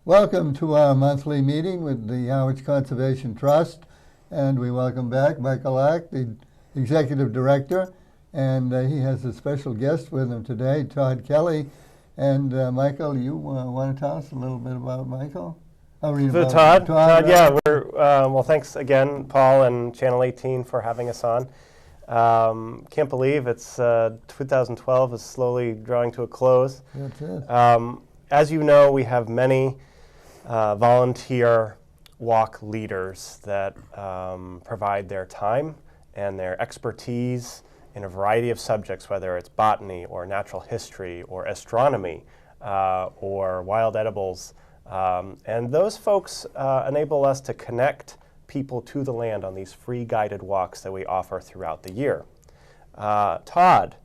Welcome to our monthly meeting with the Harwich Conservation Trust, and we welcome back Michael Ack, the Executive Director, and he has a special guest with him today, Todd Kelly. And Michael, you want to tell us a little bit about Michael? Todd, yeah, well, thanks again, Paul and Channel 18 for having us on. Can't believe it's 2012 is slowly drawing to a close. That's it. As you know, we have many volunteer walk leaders that provide their time and their expertise in a variety of subjects, whether it's botany or natural history or astronomy or wild edibles. And those folks enable us to connect people to the land on these free guided walks that we offer throughout the year. Todd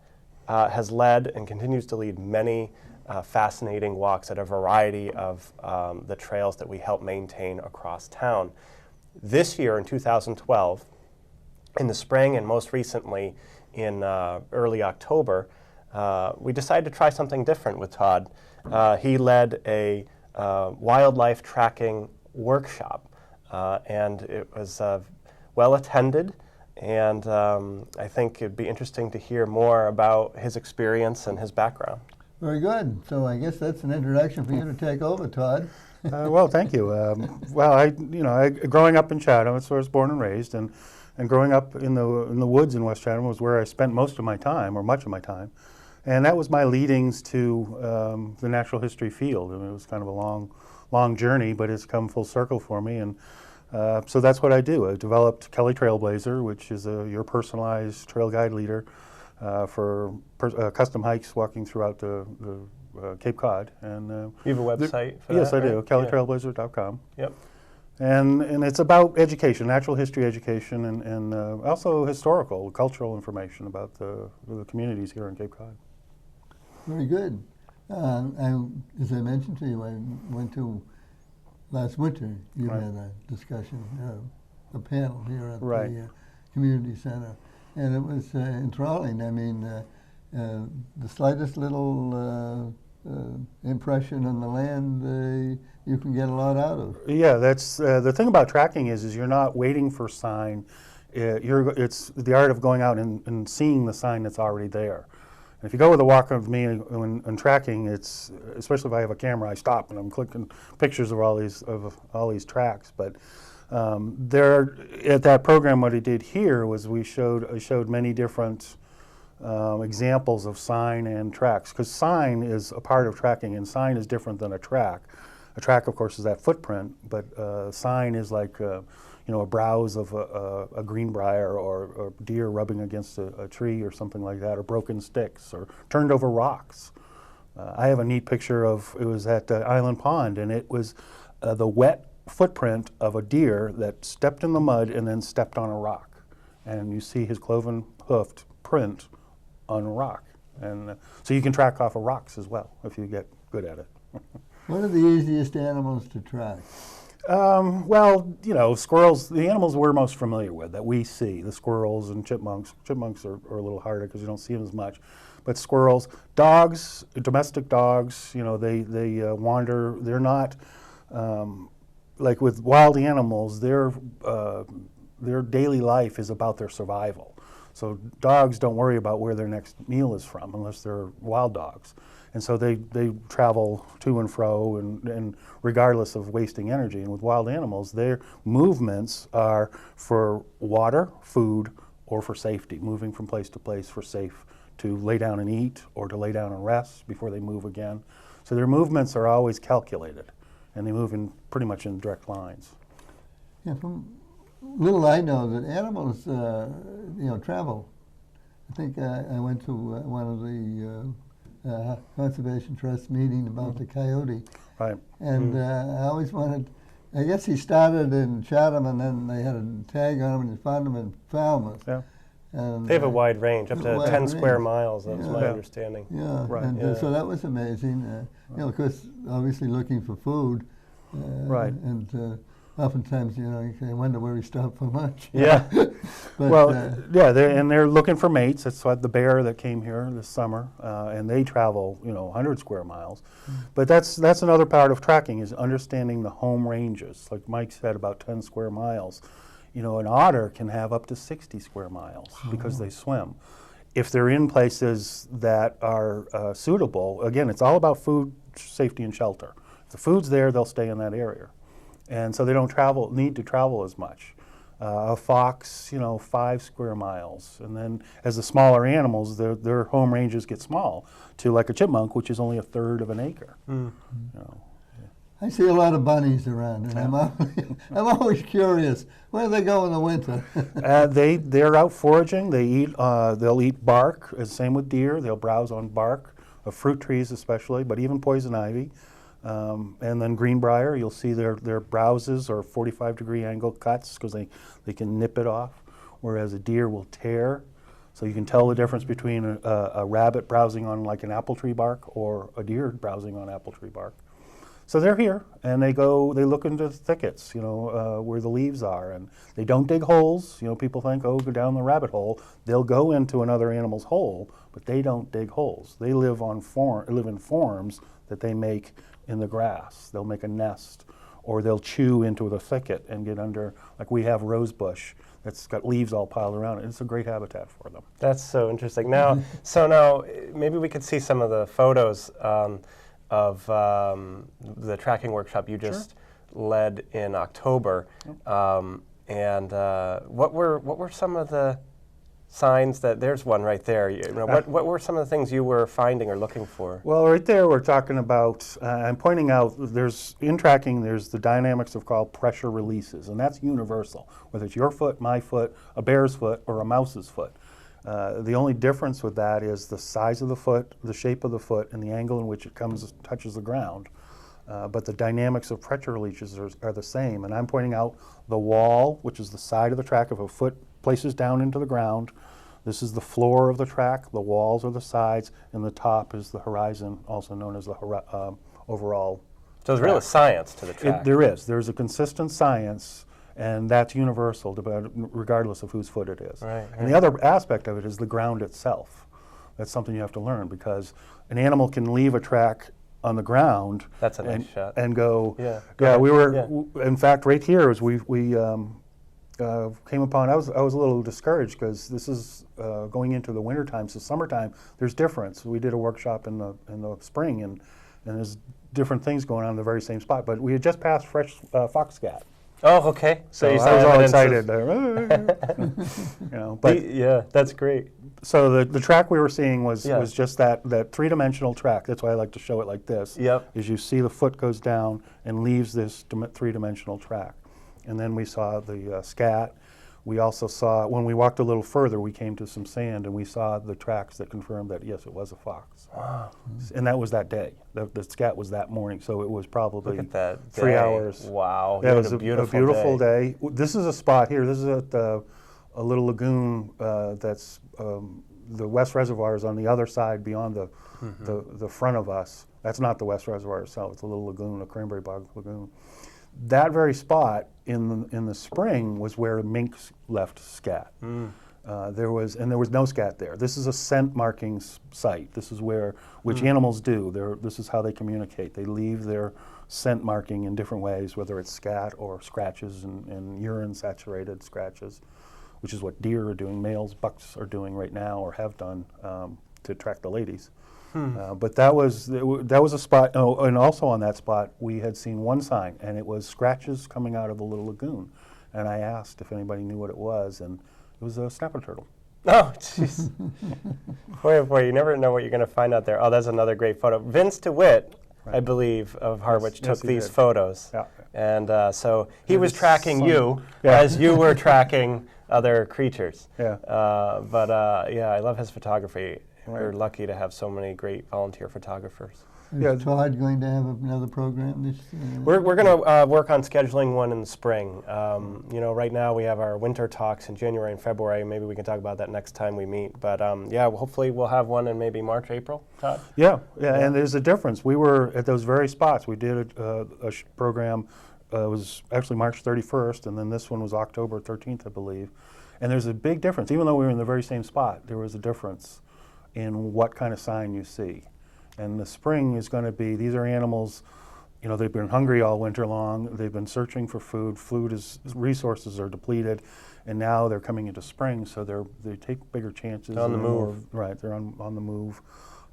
has led and continues to lead many fascinating walks at a variety of the trails that we help maintain across town. This year in 2012, in the spring and most recently in early October, we decided to try something different with Todd. He led a wildlife tracking workshop, and it was well attended, and I think it'd be interesting to hear more about his experience and his background. Very good. So I guess that's an introduction for you to take over, Todd. Well, thank you. Growing up in Chatham, that's where I was born and raised, and growing up in the woods in West Chatham was where I spent most of my time, or much of my time. And that was my leadings to the natural history field. I mean, it was kind of a long journey, but it's come full circle for me. And so that's what I do. I developed Kelly Trailblazer, which is your personalized trail guide leader for custom hikes walking throughout the Cape Cod. And you have a website for yes, that, I do, right? kellytrailblazer.com. Yep. And it's about education, natural history education, and also historical, cultural information about the communities here in Cape Cod. Very good. As I mentioned to you, I went to last winter. You Right. had a discussion, a panel here at Right. the community center, and it was enthralling. I mean, the slightest little impression on the land, you can get a lot out of. Yeah, that's the thing about tracking is you're not waiting for sign. It's the art of going out and seeing the sign that's already there. And if you go with a walk with me and tracking, it's especially if I have a camera, I stop and I'm clicking pictures of all these tracks. But there at that program, what I did here was I showed many different examples of sign and tracks, because sign is a part of tracking, and sign is different than a track. A track, of course, is that footprint, but sign is like a browse of a greenbrier or deer rubbing against a tree or something like that, or broken sticks or turned over rocks. I have a neat picture it was at Island Pond, and it was the wet footprint of a deer that stepped in the mud and then stepped on a rock. And you see his cloven hoofed print on a rock. And so you can track off of rocks as well if you get good at it. What are the easiest animals to track? Well, squirrels, the animals we're most familiar with that we see, the squirrels and chipmunks. Chipmunks are a little harder because you don't see them as much. But squirrels, dogs, domestic dogs, they wander. They're not, like with wild animals, their daily life is about their survival. So dogs don't worry about where their next meal is from unless they're wild dogs. And so they travel to and fro and regardless of wasting energy. And with wild animals, their movements are for water, food, or for safety, moving from place to place for safe, to lay down and eat or to lay down and rest before they move again. So their movements are always calculated, and they move pretty much in direct lines. Yeah, from little I know that animals, travel. I think I went to one of the Conservation Trust meeting about the coyote. Right. And I always wanted, I guess he started in Chatham and then they had a tag on him and they found him in Falmouth. Yeah. And, They have a wide range, up to 10 square miles, that's my Yeah. understanding. Yeah, Right. and so that was amazing. Of course, obviously looking for food. Right. And oftentimes, you know, you can wonder where he stopped for lunch. Yeah. But, Well, yeah, they're looking for mates. That's what the bear that came here this summer, and they travel, 100 square miles. But that's another part of tracking is understanding the home ranges. Like Mike said, about 10 square miles. An otter can have up to 60 square miles because they swim. If they're in places that are suitable, again, it's all about food safety and shelter. If the food's there, they'll stay in that area. And so they don't need to travel as much. A fox, 5 square miles. And then as the smaller animals, their home ranges get small to like a chipmunk, which is only a third of an acre. I see a lot of bunnies around, and I'm always curious. Where do they go in the winter? They're out foraging. They'll eat bark. Same with deer. They'll browse on bark of fruit trees, especially, but even poison ivy. And then greenbrier, you'll see their browses are 45-degree angle cuts because they can nip it off, whereas a deer will tear. So you can tell the difference between a rabbit browsing on like an apple tree bark or a deer browsing on apple tree bark. So they're here, and they look into thickets, where the leaves are, and they don't dig holes. People think, go down the rabbit hole. They'll go into another animal's hole, but they don't dig holes. They live in forms that they make in the grass. They'll make a nest, or they'll chew into the thicket and get under, like we have rose bush that's got leaves all piled around it. It's a great habitat for them. That's so interesting. Now maybe we could see some of the photos of the tracking workshop you just led in October. And what were some of the signs there's one right there. What were some of the things you were finding or looking for? Well, right there we're talking about, I'm pointing out in tracking there's the dynamics of called pressure releases, and that's universal, whether it's your foot, my foot, a bear's foot, or a mouse's foot. The only difference with that is the size of the foot, the shape of the foot, and the angle in which it touches the ground. But the dynamics of pressure releases are the same. And I'm pointing out the wall, which is the side of the track if a foot places down into the ground. This is the floor of the track. The walls are the sides, and the top is the horizon, also known as the overall. So there's real science to the track. There is. There's a consistent science. And that's universal, regardless of whose foot it is. Right. And the other aspect of it is the ground itself. That's something you have to learn because an animal can leave a track on the ground. That's a nice shot. And go. Yeah. We were. In fact, right here as we came upon. I was a little discouraged because this is going into the winter time. So summertime, there's difference. We did a workshop in the spring, and there's different things going on in the very same spot. But we had just passed fresh fox scat. Oh, okay. So I was all excited. But that's great. So the track we were seeing was just that three-dimensional track. That's why I like to show it like this. Yep. Is you see the foot goes down and leaves this three-dimensional track. And then we saw the scat. We also saw, when we walked a little further, we came to some sand and we saw the tracks that confirmed that, yes, it was a fox. Wow. And that was that day. The scat was that morning, so it was probably Look at that 3 day. hours. Wow. Yeah, it was a a beautiful day. This is a spot here. This is at a little lagoon that's the West Reservoir is on the other side beyond the front of us. That's not the West Reservoir itself. It's a little lagoon, a cranberry bog lagoon. That very spot in the spring was where minks left scat. There was no scat there. This is a scent markings site. This is which animals do. This is how they communicate. They leave their scent marking in different ways, whether it's scat or scratches and urine saturated scratches, which is what deer are doing. Bucks are doing right now or have done to attract the ladies. But that was a spot. Oh, and also on that spot, we had seen one sign, and it was scratches coming out of the little lagoon. And I asked if anybody knew what it was, and it was a snapper turtle. Oh, jeez. boy, you never know what you're going to find out there. Oh, that's another great photo. Vince DeWitt, right, I believe, of Harwich, took these photos. Yeah. And so he was tracking you as you were tracking other creatures. Yeah. I love his photography. We're lucky to have so many great volunteer photographers. Is Todd going to have another program this year? We're going to work on scheduling one in the spring. Right now we have our winter talks in January and February. Maybe we can talk about that next time we meet. But hopefully we'll have one in maybe March, April, Todd? Yeah, and there's a difference. We were at those very spots. We did a program was actually March 31st, and then this one was October 13th, I believe. And there's a big difference. Even though we were in the very same spot, there was a difference in what kind of sign you see. And the spring is going to be, these are animals, you know, they've been hungry all winter long, they've been searching for food, resources are depleted, and now they're coming into spring, so they take bigger chances. On the move. Right, they're on the move.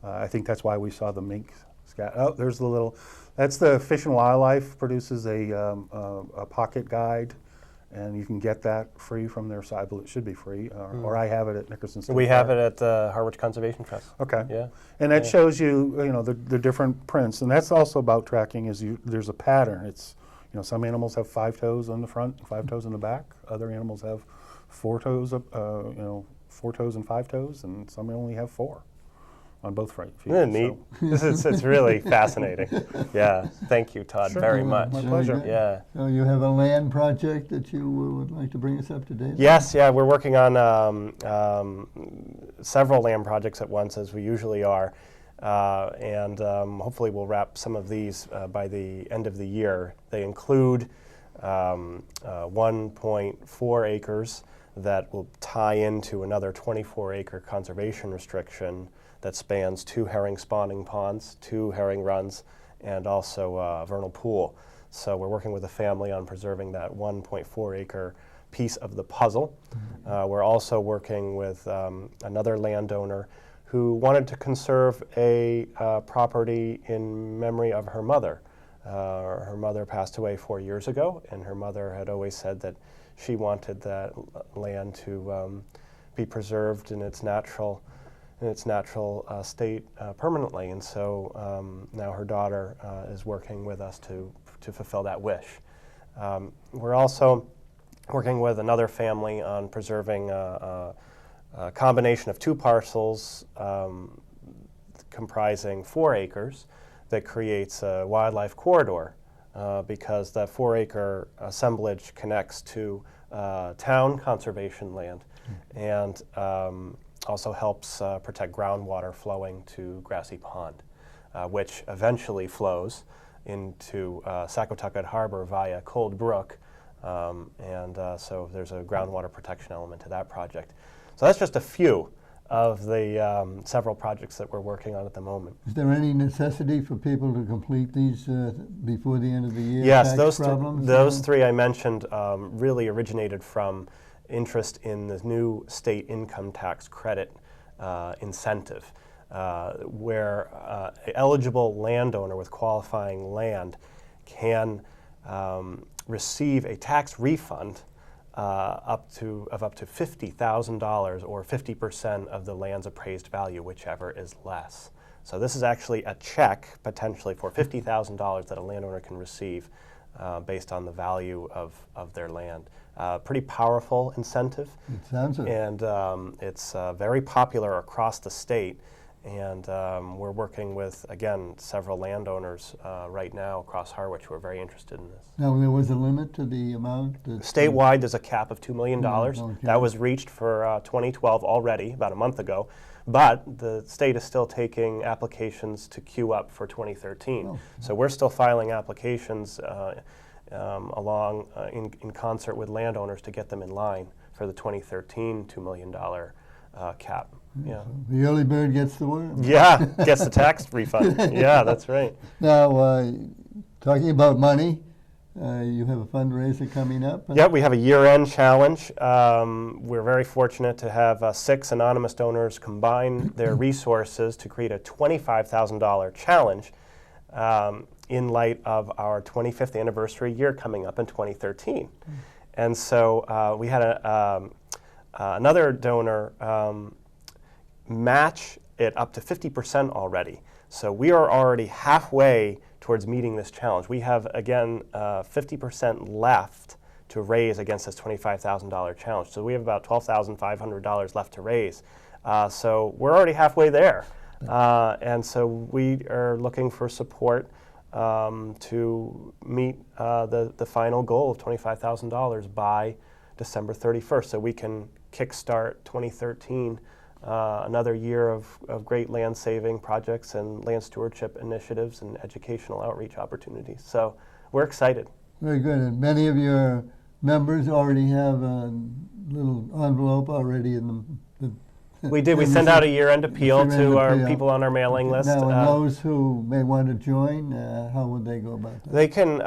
I think that's why we saw the mink scat. Oh, there's the little, that's the Fish and Wildlife produces a pocket guide, and you can get that free from their site. It should be free, or I have it at Nickerson State We Park. have it at the Harwich Conservation Trust. Okay. Yeah. And that shows you, you know, the different prints, and that's also about tracking. There's a pattern. It's, you know, some animals have 5 toes on the front, 5 toes in the back. Other animals have 4 toes, you know, 4 toes and 5 toes, and some only have 4 on both feet. Isn't it neat? It's really fascinating. Yeah. Thank you, Todd, Sure. very much. My Very pleasure. good. Yeah. So you have a land project that you would like to bring us up to date? Yes, yeah, we're working on several land projects at once, as we usually are, and hopefully we'll wrap some of these by the end of the year. They include 1.4 acres that will tie into another 24-acre conservation restriction that spans 2 herring spawning ponds, 2 herring runs, and also a vernal pool. So we're working with the family on preserving that 1.4-acre piece of the puzzle. We're also working with another landowner who wanted to conserve a property in memory of her mother. Her mother passed away 4 years ago, and her mother had always said that she wanted that land to be preserved in its natural state permanently. And so now her daughter is working with us to fulfill that wish. We're also working with another family on preserving a combination of 2 parcels comprising 4 acres that creates a wildlife corridor because that 4-acre assemblage connects to town conservation land and also helps protect groundwater flowing to Grassy Pond, which eventually flows into Saquotucket Harbor via Cold Brook. So there's a groundwater protection element to that project. So that's just a few of the several projects that we're working on at the moment. Is there any necessity for people to complete these before the end of the year? Yes, Tax problems? those 3 I mentioned really originated from interest in the new state income tax credit incentive, where an eligible landowner with qualifying land can receive a tax refund up to $50,000 or 50% of the land's appraised value, whichever is less. So this is actually a check potentially for $50,000 that a landowner can receive based on the value of their land. Pretty powerful incentive. It sounds it. And it's very popular across the state. And we're working with, again, several landowners right now across Harwich who are very interested in this. Now, there was a limit to the amount? Statewide, there's a cap of $2 million. Okay. That was reached for 2012 already, about a month ago. But the state is still taking applications to queue up for 2013. Oh. So we're still filing applications in concert with landowners to get them in line for the 2013 $2 million cap. Yeah. The early bird gets the worm. Yeah, gets the tax refund. Yeah, that's right. Now, talking about money, you have a fundraiser coming up. Yeah, we have a year-end challenge. We're very fortunate to have 6 anonymous donors combine their resources to create a $25,000 challenge in light of our 25th anniversary year coming up in 2013. And so we had another donor match it up to 50% already. So we are already halfway towards meeting this challenge. We have, again, 50% left to raise against this $25,000 challenge. So we have about $12,500 left to raise. So we're already halfway there. And so we are looking for support to meet the final goal of $25,000 by December 31st, so we can kickstart 2013, another year of great land saving projects and land stewardship initiatives and educational outreach opportunities. So we're excited. Very good. And many of your members already have a little envelope already in the We did. We send out a year-end appeal year-end to our appeal. people on our mailing list. Now, and those who may want to join, how would they go about that? They can